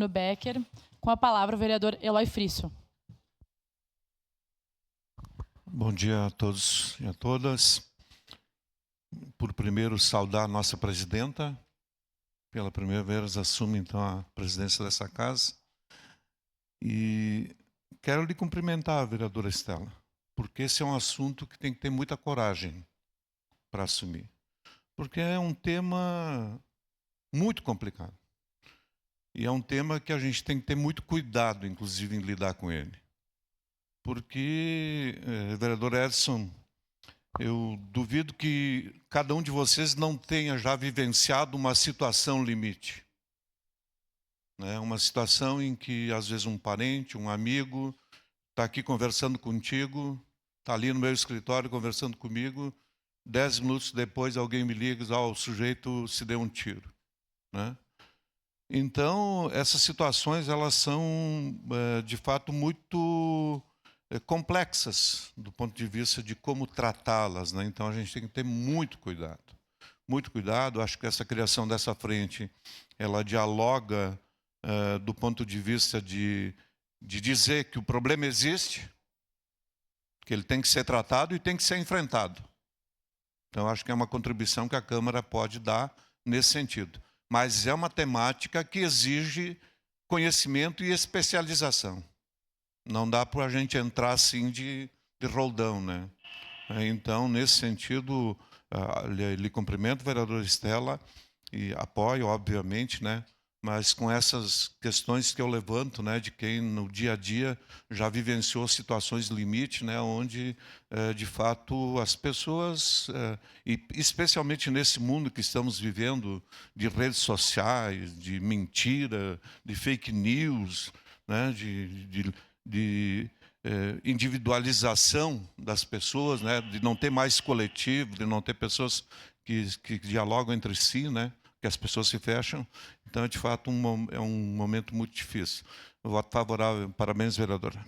Bruno Becker. Com a palavra, o vereador Eloy Frício. Bom dia a todos e a todas. Por primeiro, saudar a nossa presidenta. Pela primeira vez, assume, então, a presidência dessa casa. E quero lhe cumprimentar, vereadora Estela, porque esse é um assunto que tem que ter muita coragem para assumir. Porque é um tema muito complicado. E é um tema que a gente tem que ter muito cuidado, inclusive, em lidar com ele. Porque, vereador Edson, eu duvido que cada um de vocês não tenha já vivenciado uma situação limite. Né? Uma situação em que, às vezes, um parente, um amigo, está aqui conversando contigo, está ali no meu escritório conversando comigo, 10 minutos depois alguém me liga e diz, o sujeito se deu um tiro. Né? Então, essas situações, elas são, de fato, muito complexas do ponto de vista de como tratá-las, né? Então a gente tem que ter muito cuidado. Muito cuidado. Acho que essa criação dessa frente, ela dialoga do ponto de vista de dizer que o problema existe, que ele tem que ser tratado e tem que ser enfrentado. Então acho que é uma contribuição que a Câmara pode dar nesse sentido. Mas é uma temática que exige conhecimento e especialização. Não dá para a gente entrar assim de roldão, né? Então, nesse sentido, lhe cumprimento, vereadora Estela, e apoio, obviamente, né? Mas com essas questões que eu levanto, né, de quem no dia a dia já vivenciou situações limite, né, onde, de fato, as pessoas, e especialmente nesse mundo que estamos vivendo, de redes sociais, de mentira, de fake news, né, de individualização das pessoas, né, de não ter mais coletivo, de não ter pessoas que dialogam entre si, né, que as pessoas se fecham. Então, é de fato, é um momento muito difícil. Eu voto favorável. Parabéns, vereadora.